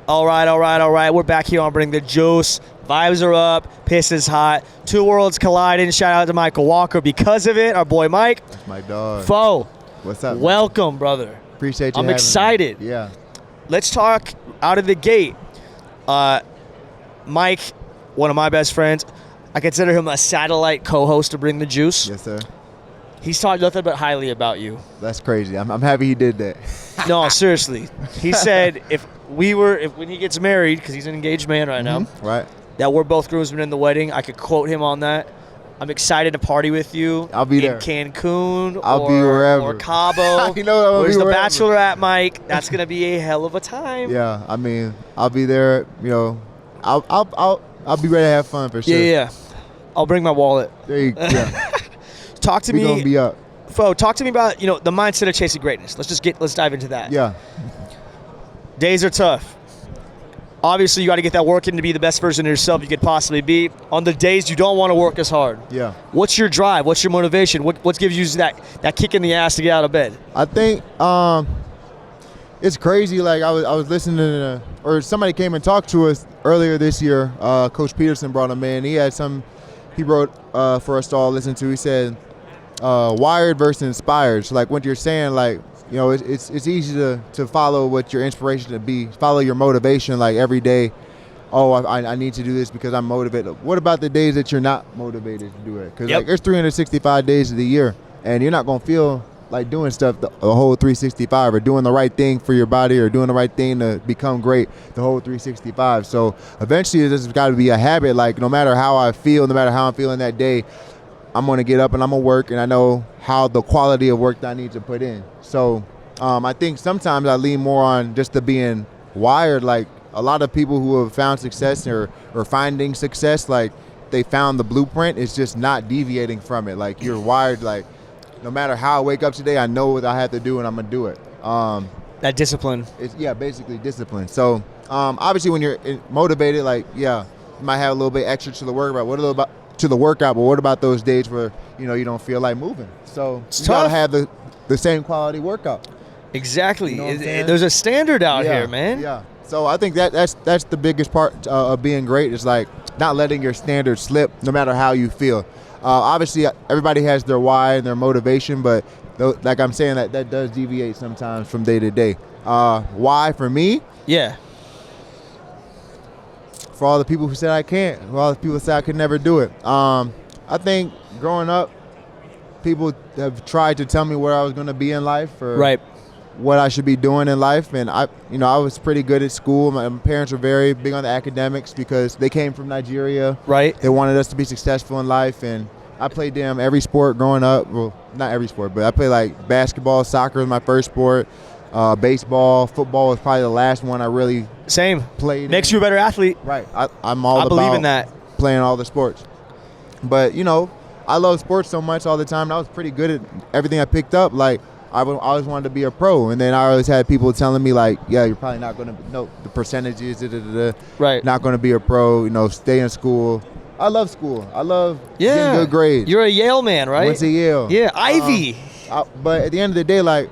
All right. We're back here on Bring the Juice. Vibes are up. Piss is hot. Two worlds colliding. Shout out to Michael Walker because of it. Our boy Mike. That's my dog. Fo. What's up? Welcome, brother. Appreciate you. I'm excited. Me. Yeah. Let's talk out of the gate. Mike, one of my best friends. I consider him a satellite co-host to Bring the Juice. Yes, sir. He's talked nothing but highly about you. That's crazy. I'm happy he did that. No, seriously. He said when he gets married, because he's an engaged man right now, right, that we're both groomsmen in the wedding. I could quote him on that. I'm excited to party with you. I'll be there. In Cancun. I'll be wherever. Or Cabo. You know, Where's the Bachelor at, Mike? That's gonna be a hell of a time. Yeah, I mean, I'll be there. You know, I'll be ready to have fun for sure. Yeah. I'll bring my wallet. There you go. Yeah. Talk to me. We're gonna be up. Fo, talk to me about the mindset of chasing greatness. Let's dive into that. Yeah. Days are tough. Obviously, you got to get that work in to be the best version of yourself you could possibly be. On the days you don't want to work as hard. Yeah. What's your drive? What's your motivation? What gives you that kick in the ass to get out of bed? I think it's crazy. Like I was listening to, or somebody came and talked to us earlier this year. Coach Peterson brought him in. He wrote for us to all listen to. He said, wired versus inspired. So like what you're saying, like, it's easy to follow what your inspiration to be, follow your motivation like every day. Oh, I need to do this because I'm motivated. What about the days that you're not motivated to do it? Because like there's 365 days of the year, and you're not going to feel like doing stuff the whole 365 or doing the right thing for your body or doing the right thing to become great the whole 365. So eventually this has got to be a habit. Like no matter how I feel, no matter how I'm feeling that day, I'm going to get up and I'm going to work, and I know how the quality of work that I need to put in. So I think sometimes I lean more on just the being wired. Like a lot of people who have found success or finding success, like they found the blueprint. It's just not deviating from it. Like you're wired, like no matter how I wake up today, I know what I have to do and I'm going to do it. That discipline. Basically discipline. So obviously when you're motivated, like, you might have a little bit extra to the workout, but what about those days where, you don't feel like moving? So you got to have the same quality workout. Exactly. There's a standard out here, man. Yeah. So I think that's the biggest part of being great is like not letting your standards slip no matter how you feel. Obviously, everybody has their why and their motivation, but like I'm saying, that does deviate sometimes from day to day. Why for me? Yeah. For all the people who said I can't, for all the people who said I could never do it. I think growing up, people have tried to tell me where I was going to be in life or what I should be doing in life. And I was pretty good at school. My parents were very big on the academics because they came from Nigeria. Right. They wanted us to be successful in life. And I played every sport growing up. Well, not every sport, but I played like basketball, soccer was my first sport. Baseball, football was probably the last one I really played. Makes you a better athlete. Right. I'm all about believe in that. Playing all the sports. But, I love sports so much all the time. And I was pretty good at everything I picked up. Like, I always wanted to be a pro. And then I always had people telling me, like, you're probably not going to know the percentages, right? Not going to be a pro, stay in school. I love school. I love getting good grades. You're a Yale man, right? Went to Yale. Yeah, Ivy. But at the end of the day, like,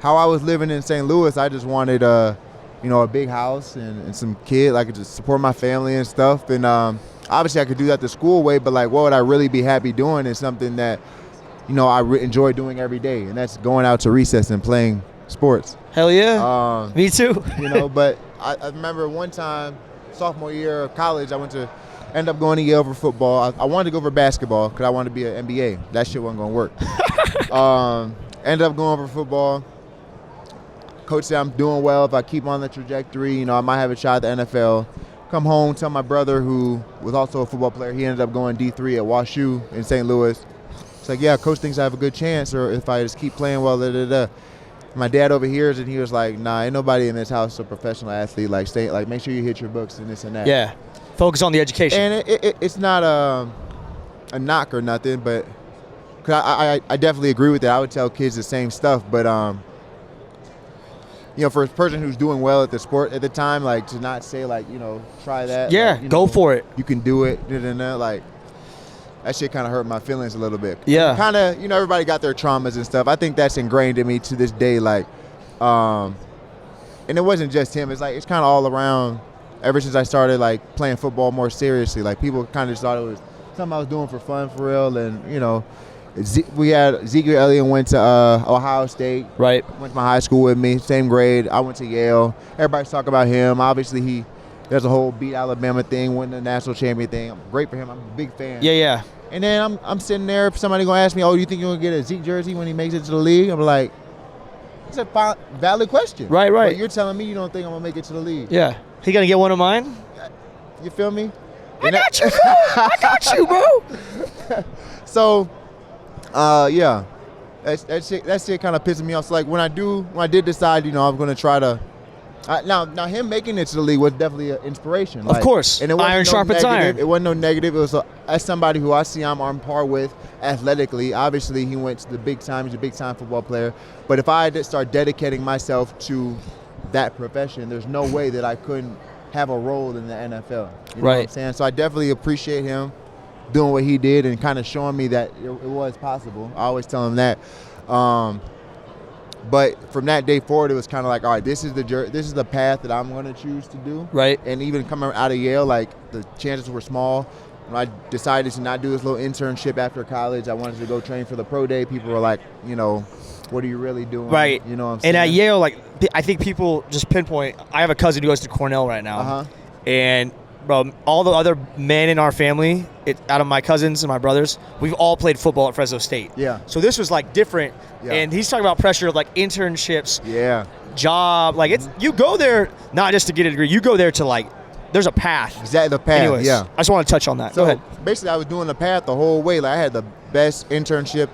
how I was living in St. Louis, I just wanted, a big house and some kids. I could just support my family and stuff. And obviously I could do that the school way, but like what would I really be happy doing is something that, I enjoy doing every day. And that's going out to recess and playing sports. Hell yeah. Me too. But I remember one time, sophomore year of college, I ended up going to Yale for football. I wanted to go for basketball because I wanted to be an NBA. That shit wasn't going to work. Ended up going for football. Coach said I'm doing well. If I keep on the trajectory, I might have a shot at the NFL. Come home, tell my brother who was also a football player. He ended up going D3 at WashU in St. Louis. It's like, coach thinks I have a good chance, or if I just keep playing well, My dad overhears and he was like, nah, ain't nobody in this house a professional athlete. Like, make sure you hit your books and this and that. Yeah, focus on the education. And it's not a knock or nothing, but cause I definitely agree with that. I would tell kids the same stuff, but for a person who's doing well at the sport at the time, like to not say like, try that. Yeah, like, go for it. You can do it. Like that shit kind of hurt my feelings a little bit. Yeah. Kind of, everybody got their traumas and stuff. I think that's ingrained in me to this day. Like, and it wasn't just him. It's kind of all around. Ever since I started like playing football more seriously, like people kind of just thought it was something I was doing for fun, for real. And you know, we had Ezekiel Elliott went to Ohio State. Right. Went to my high school with me, same grade. I went to Yale. Everybody's talking about him. Obviously, there's a whole beat Alabama thing, win the national champion thing. Great for him. I'm a big fan. Yeah. And then I'm sitting there. If somebody gonna ask me, "Oh, you think you're gonna get a Zeke jersey when he makes it to the league?" I'm like, it's a valid question. Right. But you're telling me you don't think I'm gonna make it to the league? Yeah. He gonna get one of mine? You feel me? I got you, bro. I got you, bro. So, yeah, that shit kind of pissing me off. So like when I did decide, you know, I'm gonna try to. Now him making it to the league was definitely an inspiration. Of course, and it wasn't iron sharpens iron. It wasn't no negative. It was as somebody who I see I'm on par with athletically. Obviously, he went to the big time. He's a big time football player. But if I had to start dedicating myself to that profession, there's no way that I couldn't have a role in the NFL. You know what I'm saying? So I definitely appreciate him doing what he did and kind of showing me that it was possible. I always tell him that. But from that day forward, it was kind of like, all right, this is the path that I'm going to choose to do. Right. And even coming out of Yale, like the chances were small. When I decided to not do this little internship after college, I wanted to go train for the pro day. People were like, you know, what are you really doing? Right. You know what I'm saying? And at Yale, like, I think people just pinpoint. I have a cousin who goes to Cornell right now. And, bro, all the other men in our family, out of my cousins and my brothers, we've all played football at Fresno State. Yeah. So this was, like, different. Yeah. And he's talking about pressure of, like, internships. Yeah. Job. Like, it's you go there not just to get a degree. You go there to, like, there's a path. Exactly, the path. Anyways, yeah. I just want to touch on that. So go ahead. basically, I was doing the path the whole way. Like I had the best internship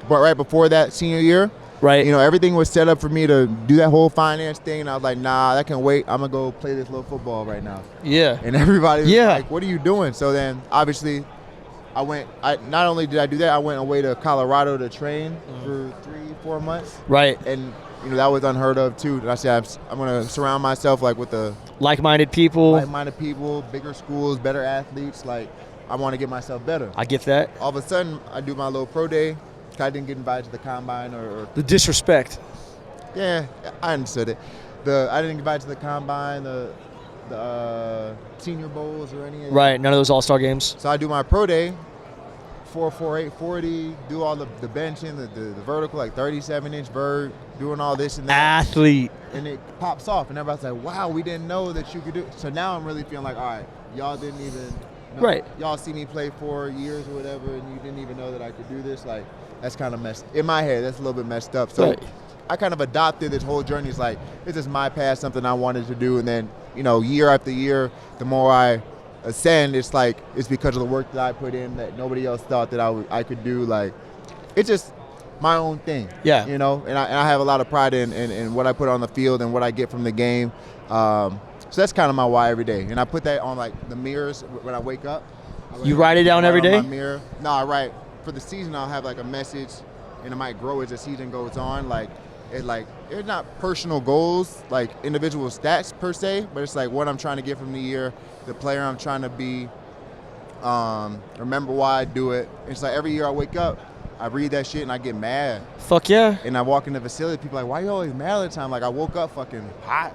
but right before that senior year. Right. You know, everything was set up for me to do that whole finance thing, and I was like, nah, that can wait. I'm gonna go play this little football right now. Yeah. And everybody was like, what are you doing? So then, obviously, not only did I do that, I went away to Colorado to train for 3-4 months. Right. And you know that was unheard of too. And I said, I'm gonna surround myself like with the like-minded people, bigger schools, better athletes. Like I want to get myself better. I get that. All of a sudden, I do my little pro day. I didn't get invited to the combine or the disrespect. Yeah, I understood it. I didn't get invited to the combine, the senior bowls or any of that. Right, none of those all-star games. So I do my pro day, 4.48 40, do all the benching, the vertical, like 37-inch vert, doing all this and that. Athlete. And it pops off, and everybody's like, wow, we didn't know that you could do it. So now I'm really feeling like, all right, y'all didn't even know. Right. Y'all see me play 4 years or whatever, and you didn't even know that I could do this. Like, that's kind of messed in my head. That's a little bit messed up. So I kind of adopted this whole journey. It's like, this is my path, something I wanted to do. And then, you know, year after year, the more I ascend, it's like, it's because of the work that I put in that nobody else thought that I could do. Like, it's just my own thing. Yeah. You know, and I have a lot of pride in what I put on the field and what I get from the game. So that's kind of my why every day. And I put that on, like, the mirrors when I wake up. You write it down every day? My mirror. No, I write. For the season, I'll have like a message, and it might grow as the season goes on. Like it's not personal goals, like individual stats per se, but it's like what I'm trying to get from the year, the player I'm trying to be. Remember why I do it. It's like every year I wake up, I read that shit and I get mad. Fuck yeah. And I walk in the facility, people are like, why are you always mad all the time? Like I woke up fucking hot.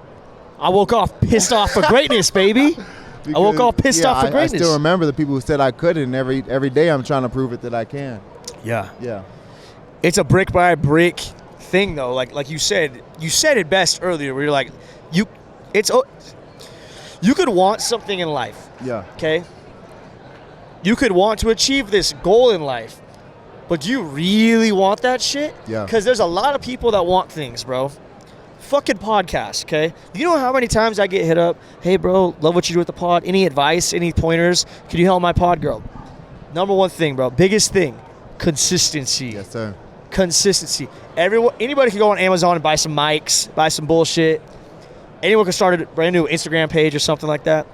I woke off pissed off for greatness, baby. Because, I woke off pissed off for greatness. I still remember the people who said I couldn't, and every day I'm trying to prove it that I can. Yeah. Yeah. It's a brick by brick thing, though. Like you said it best earlier, where you're like, you could want something in life. Yeah. Okay? You could want to achieve this goal in life, but do you really want that shit? Yeah. Because there's a lot of people that want things, bro. Fucking podcast, okay? You know how many times I get hit up? Hey, bro, love what you do with the pod. Any advice? Any pointers? Can you help my pod, girl? Number one thing, bro. Biggest thing. Consistency. Yes, sir. Consistency. Anybody can go on Amazon and buy some mics, buy some bullshit. Anyone can start a brand new Instagram page or something like that.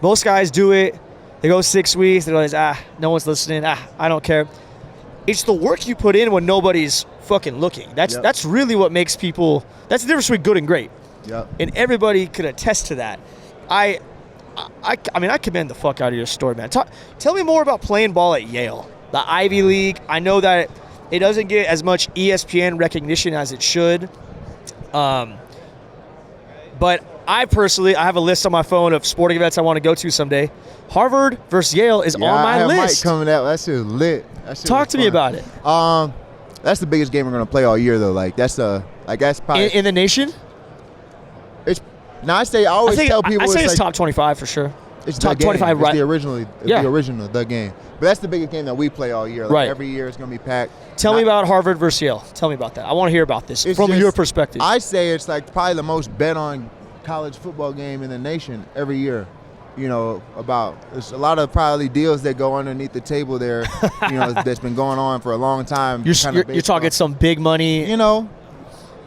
Most guys do it. They go 6 weeks. They realize, no one's listening. I don't care. It's the work you put in when nobody's fucking looking. That's really what makes people. That's the difference between good and great. Yep. And everybody could attest to that. I mean, I commend the fuck out of your story, man. Tell me more about playing ball at Yale, the Ivy League. I know that it doesn't get as much ESPN recognition as it should. But I have a list on my phone of sporting events I want to go to someday. Harvard versus Yale is on my list. Mike coming out. That shit was lit. Talk to me about it. That's the biggest game we're gonna play all year, though. Like that's probably in the nation. I always tell people it's top 25 for sure. It's top 25, right? The original game. But that's the biggest game that we play all year. Like right. Every year it's gonna be packed. Tell me about Harvard versus Yale. Tell me about that. I want to hear about this from your perspective. I say it's like probably the most bet on college football game in the nation every year. You know, there's a lot of probably deals that go underneath the table there. You know, that's been going on for a long time. You're talking some big money. You know.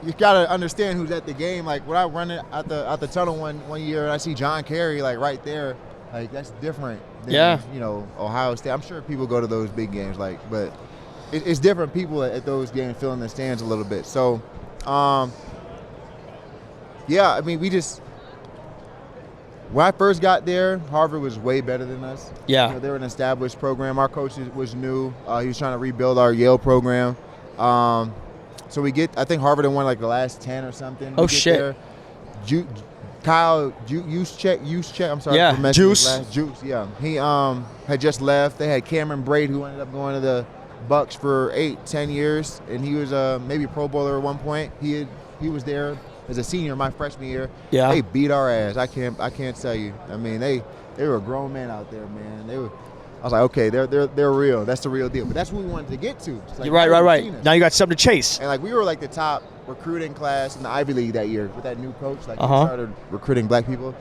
You gotta understand who's at the game. Like when I run it out the tunnel one year and I see John Kerry like right there, like that's different than you know, Ohio State. I'm sure people go to those big games, like, but it's different people at those games filling the stands a little bit. So, yeah, I mean, when I first got there, Harvard was way better than us. Yeah, you know, they were an established program. Our coach was new. He was trying to rebuild our Yale program. So I think Harvard had won like the last 10 or something. Oh, shit. Kyle Juszczyk, I'm sorry. Yeah, Juice. Juice, yeah. He had just left. They had Cameron Braid, who ended up going to the Bucks for 8-10 years, and he was maybe a Pro Bowler at one point. He was there as a senior my freshman year. Yeah. They beat our ass. I can't tell you. I mean, they were grown men out there, man. I was like, okay, they're real. That's the real deal. But that's what we wanted to get to. Like, right. Now you got something to chase. And like we were like the top recruiting class in the Ivy League that year with that new coach. Like we started recruiting black people.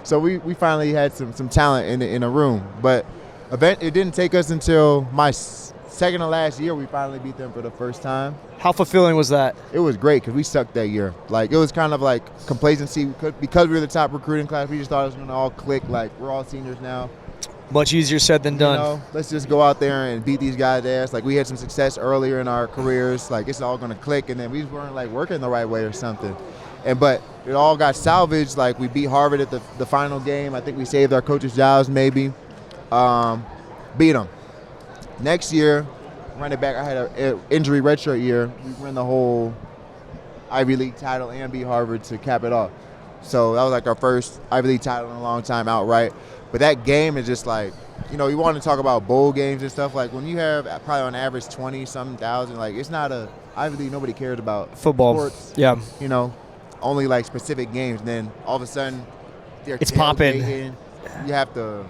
So we finally had some talent in a room. But it didn't take us until my second to last year we finally beat them for the first time. How fulfilling was that? It was great because we sucked that year. Like it was kind of like complacency because we were the top recruiting class. We just thought it was gonna all click. Like we're all seniors now. Much easier said than done. You know, let's just go out there and beat these guys' ass. Like we had some success earlier in our careers. Like it's all gonna click, and then we weren't like working the right way or something. But it all got salvaged. Like we beat Harvard at the final game. I think we saved our coaches' jobs maybe. Beat them. Next year, running back, I had an injury redshirt year. We won the whole Ivy League title and beat Harvard to cap it off. So that was like our first Ivy League title in a long time outright. But that game is just like, you know, you want to talk about bowl games and stuff. Like when you have probably on average 20-something thousand, like it's not Ivy League, nobody cares about football. Sports. Yeah. You know, only like specific games. And then all of a sudden, it's popping. You have to,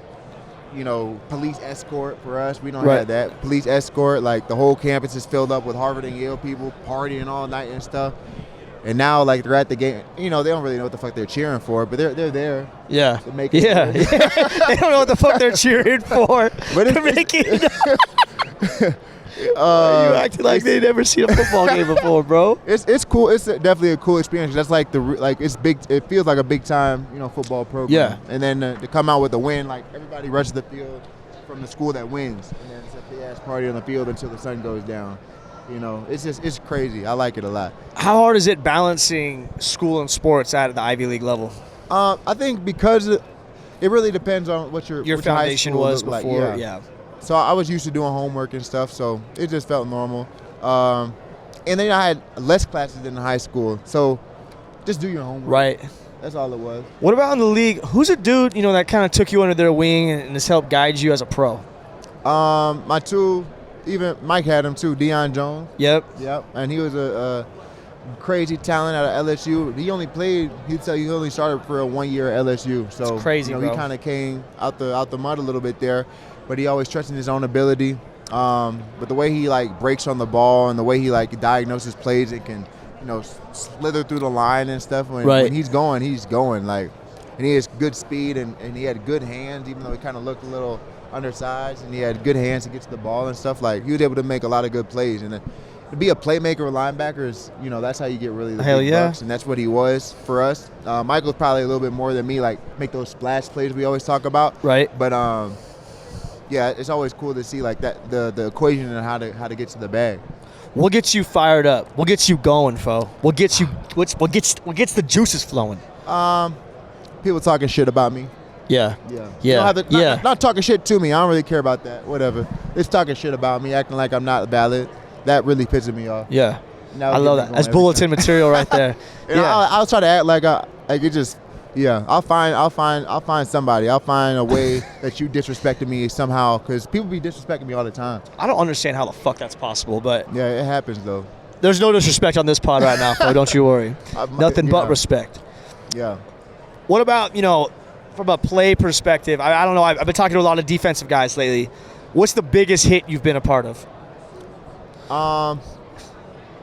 you know, police escort for us. We don't have that. Police escort, like the whole campus is filled up with Harvard and Yale people partying all night and stuff. And now, like, they're at the game. You know, they don't really know what the fuck they're cheering for, but they're there. Yeah. To make it They don't know what the fuck they're cheering for. But you acting like they never seen a football game before, bro. It's cool. It's definitely a cool experience. That's like it's big. It feels like a big time, you know, football program. Yeah. And then to come out with a win, like everybody rushes the field from the school that wins, and then it's a big ass party on the field until the sun goes down. You know, it's crazy. I like it a lot. How hard is it balancing school and sports at the Ivy League level? I think because it really depends on what your foundation was before. Like. Yeah. So I was used to doing homework and stuff, so it just felt normal. And then I had less classes than in high school, so just do your homework. Right. That's all it was. What about in the league? Who's a dude, you know, that kind of took you under their wing and has helped guide you as a pro? My two. Even Mike had him too, Deion Jones. Yep. And he was a crazy talent out of LSU. He only started for a 1 year at LSU. So it's crazy, He kind of came out the mud a little bit there, but he always trusted his own ability. But the way he like breaks on the ball and the way he like diagnoses plays, it can, you know, slither through the line and stuff. When he's going like, and he has good speed and he had good hands, even though he kind of looked a little undersized, and he had good hands to get to the ball and stuff. Like he was able to make a lot of good plays, and to be a playmaker or linebacker is, you know, that's how you get really the big bucks, and that's what he was for us. Michael's probably a little bit more than me, like make those splash plays we always talk about. Right. But yeah, it's always cool to see like that the equation and how to get to the bag. What gets you fired up? What gets you going, Fo? What gets the juices flowing? People talking shit about me. Yeah. You don't have to, not talking shit to me. I don't really care about that. Whatever. It's talking shit about me, acting like I'm not valid. That really pisses me off. Yeah. I love that. That's bulletin material right there. I'll try to act like it just. Yeah, I'll find somebody. I'll find a way that you disrespected me somehow, because people be disrespecting me all the time. I don't understand how the fuck that's possible, but yeah, it happens though. There's no disrespect on this pod right now, Flo. Don't you worry. Nothing but respect. Yeah. What about, from a play perspective? I don't know. I've been talking to a lot of defensive guys lately. What's the biggest hit you've been a part of?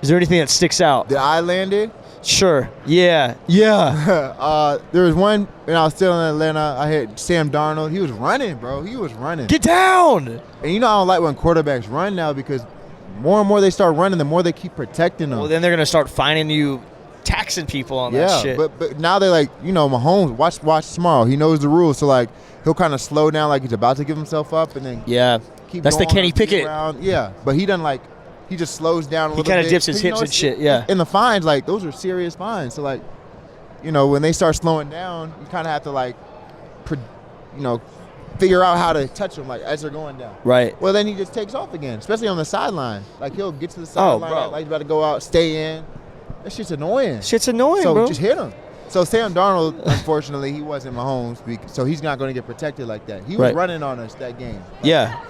Is there anything that sticks out? That I landed? Sure. Yeah. There was one when I was still in Atlanta. I hit Sam Darnold. He was running, bro. He was running. Get down! And I don't like when quarterbacks run now, because more and more they start running, the more they keep protecting them. Well, then they're going to start finding you, taxing people on that shit. But now they're like, Mahomes, watch tomorrow. He knows the rules. So, like, he'll kind of slow down like he's about to give himself up, and then keep that's going the Kenny Pickett. Around. Yeah, but he doesn't like. He just slows down a little bit. He kind of dips his hips and shit, yeah. And the fines, like, those are serious fines. So, like, when they start slowing down, you kind of have to, like, figure out how to touch them, like, as they're going down. Right. Well, then he just takes off again, especially on the sideline. Like, he'll get to the sideline, like he's about to go out, stay in. That shit's annoying. Bro. So just hit him. So Sam Darnold, unfortunately, he wasn't Mahomes, so he's not going to get protected like that. He was running on us that game. Yeah.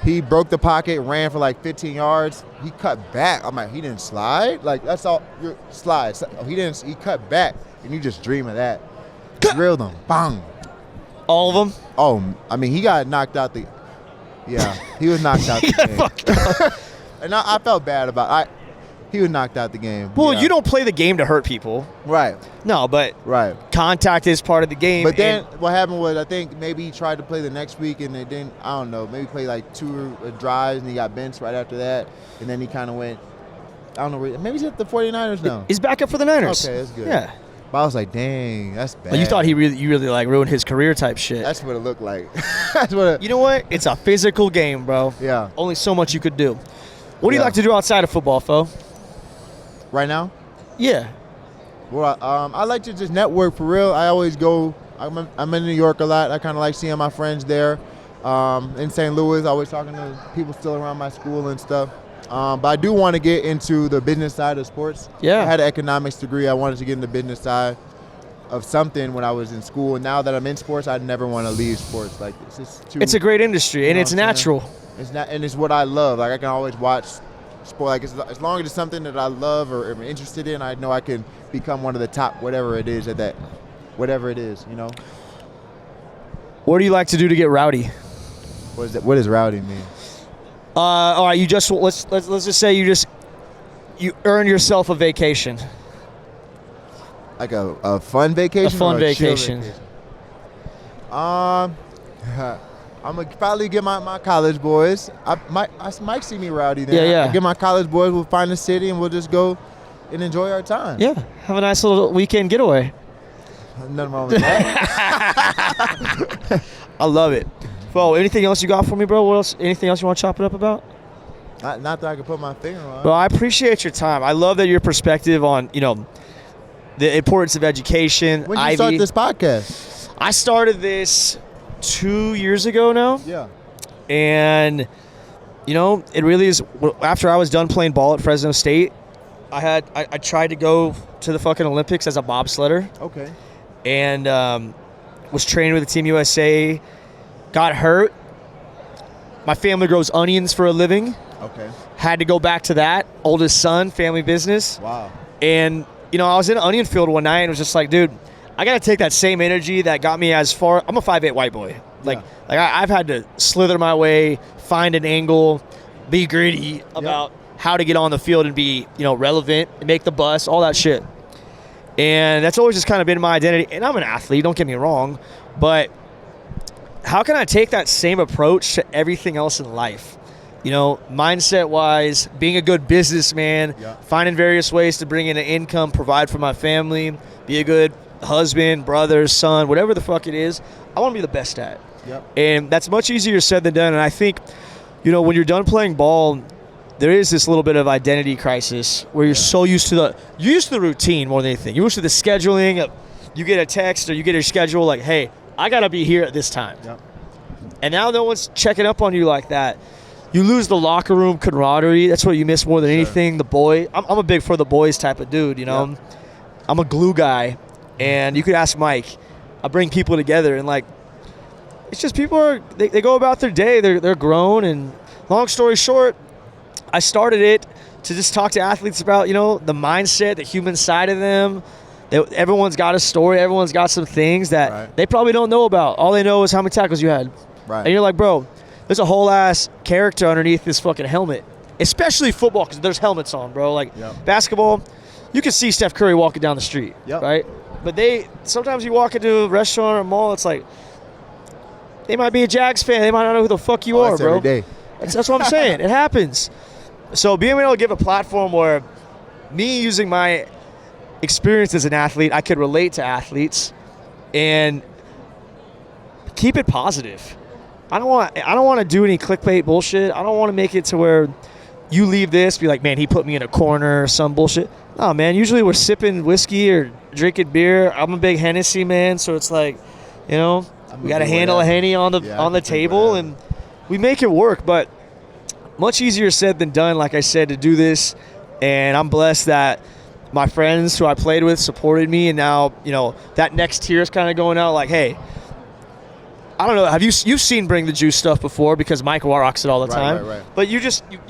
He broke the pocket, ran for like 15 yards. He cut back. I'm like, he didn't slide? Like, that's all your slides. He cut back, and you just dream of that. Drilled him. Bang. All of them? Oh, I mean, he got knocked out he was knocked out the game. And I felt bad about it. He was knocked out the game. Well, you don't play the game to hurt people. Right. No, but contact is part of the game. But then what happened was, I think maybe he tried to play the next week, and it didn't, I don't know, maybe play like 2 drives, and he got benched right after that. And then he kind of went, I don't know, maybe he's at the 49ers now. He's back up for the Niners. Okay, that's good. Yeah. But I was like, dang, that's bad. Well, you thought you really like ruined his career type shit. That's what it looked like. That's what you know what? It's a physical game, bro. Yeah. Only so much you could do. What do you like to do outside of football, Fo? Right now? Yeah. Well, I like to just network for real. I always go. I'm in New York a lot. I kind of like seeing my friends there. In St. Louis, always talking to people still around my school and stuff. But I do want to get into the business side of sports. Yeah. I had an economics degree. I wanted to get in the business side of something when I was in school. And now that I'm in sports, I never want to leave sports. Like, it's just too. It's a great industry, and it's natural. It's not, and it's what I love. Like, I can always watch sport. Like, as long as it's something that I love or am interested in, I know I can become one of the top whatever it is whatever it is. What do you like to do to get rowdy? What does rowdy mean? All right, you just let's just say you earn yourself a vacation. Like a fun vacation. A fun vacation. I'm gonna probably get my college boys. I might see me rowdy then. Yeah. I get my college boys. We'll find a city and we'll just go and enjoy our time. Yeah, have a nice little weekend getaway. Nothing wrong with that. I love it. Well, anything else you got for me, bro? What else? Anything else you want to chop it up about? Not that I can put my finger on. Well, I appreciate your time. I love that your perspective on the importance of education. When did you start this podcast? I started this 2 years ago now. Yeah. And, it really is, after I was done playing ball at Fresno State, I tried to go to the fucking Olympics as a bobsledder. Okay. And was training with the Team USA, got hurt. My family grows onions for a living. Okay. Had to go back to that. Oldest son, family business. Wow. And, I was in an onion field one night and was just like, dude, I got to take that same energy that got me as far. I'm a 5'8" white boy. I've had to slither my way, find an angle, be gritty about how to get on the field and be, relevant, and make the bus, all that shit. And that's always just kind of been my identity. And I'm an athlete, don't get me wrong. But how can I take that same approach to everything else in life? Mindset-wise, being a good businessman, finding various ways to bring in an income, provide for my family, be a good husband, brother, son, whatever the fuck it is, I want to be the best at. Yep. And that's much easier said than done. And I think, when you're done playing ball, there is this little bit of identity crisis where you're so used to the routine more than anything. You're used to the scheduling. You get a text or you get a schedule like, hey, I got to be here at this time. Yep. And now no one's checking up on you like that. you lose the locker room camaraderie. That's what you miss more than anything. The boy, I'm a big for the boys type of dude, you know. Yep. I'm a glue guy, and you could ask Mike. I bring people together, and like, it's just people they go about their day. They're grown, and long story short, I started it to just talk to athletes about, you know, the mindset, the human side of them. Everyone's got a story. Everyone's got some things that they probably don't know about. All they know is how many tackles you had. Right. And you're like, bro, there's a whole ass character underneath this fucking helmet. Especially football, because there's helmets on, bro. Like basketball, you can see Steph Curry walking down the street, right? But sometimes you walk into a restaurant or a mall, it's like, they might be a Jags fan. They might not know who the fuck you are, bro. Every day. That's what I'm saying. It happens. So being able to give a platform where me using my experience as an athlete, I could relate to athletes and keep it positive. I don't want to do any clickbait bullshit. I don't want to make it to where you leave this, be like, man, he put me in a corner or some bullshit. No, man, usually we're sipping whiskey or drinking beer. I'm a big Hennessy man, so it's like, you know, we got to handle a Henny on the table, and we make it work. But much easier said than done, like I said, to do this. And I'm blessed that my friends who I played with supported me, and now, you know, that next tier is kind of going out like, hey, I don't know. Have you've seen Bring the Juice stuff before, because Mike rocks it all the time. Right. But you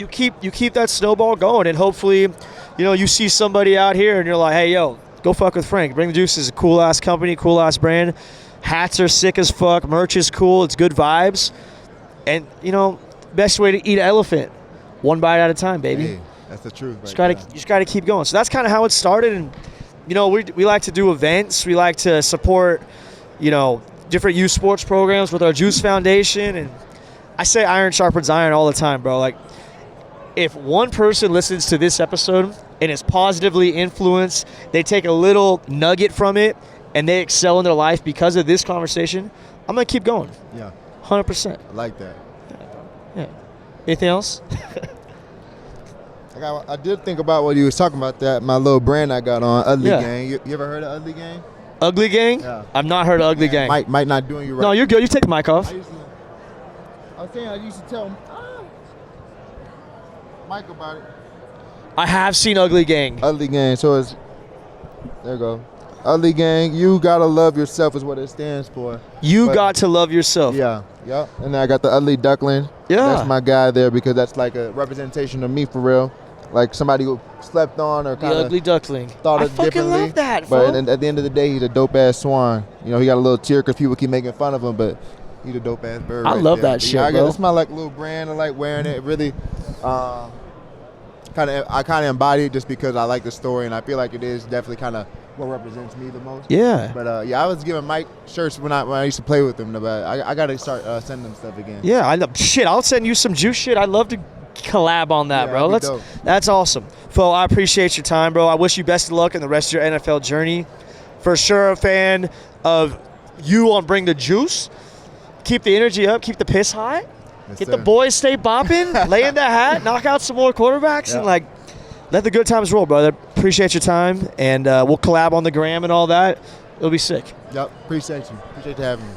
keep that snowball going, and hopefully, you know, you see somebody out here and you're like, hey, yo, go fuck with Frank. Bring the Juice is a cool ass company, cool ass brand. Hats are sick as fuck. Merch is cool. It's good vibes. And, you know, best way to eat an elephant, one bite at a time, baby. Hey, that's the truth. You just got to keep going. So that's kind of how it started. And, you know, we like to do events. We like to support, you know, different youth sports programs with our Juice Foundation. And I say iron sharpens iron all the time, bro. Like, if one person listens to this episode and is positively influenced, they take a little nugget from it and they excel in their life because of this conversation, I'm going to keep going. Yeah. 100%. I like that. Yeah. Anything else? I did think about what you was talking about, that my little brand I got on, Ugly Gang. You ever heard of Ugly Gang? Ugly Gang? Yeah. I've not heard of Ugly Gang. Might not doing you right. No, you're good. You take the mic off. I used to tell Mike about it. I have seen Ugly Gang. Ugly Gang. So it's, there you go. Ugly Gang, you gotta love yourself is what it stands for. Got to love yourself. Yeah. And then I got the Ugly Duckling. Yeah. That's my guy there, because that's like a representation of me for real. Like somebody who slept on or kind of the Ugly Duckling. Thought it differently. I fucking love that, But at the end of the day, he's a dope ass swan. You know, he got a little tear because people keep making fun of him, but he's a dope ass bird. I love that shit, bro. It's my like little brand. I like wearing it. Really, I kind of embody it just because I like the story, and I feel like it is definitely kind of what represents me the most. Yeah. But I was giving Mike shirts when I used to play with him, but I got to start sending them stuff again. Yeah, I'll send you some juice shit. I'd love to collab on that, bro. That's awesome. Fo, I appreciate your time, bro. I wish you best of luck in the rest of your NFL journey. For sure, a fan of you on Bring the Juice. Keep the energy up. Keep the piss high. Yes, Get sir. the boys stay bopping. Lay in the hat. Knock out some more quarterbacks and like let the good times roll, brother. Appreciate your time, and we'll collab on the gram and all that. It'll be sick. Yep. Appreciate you. Appreciate you having me.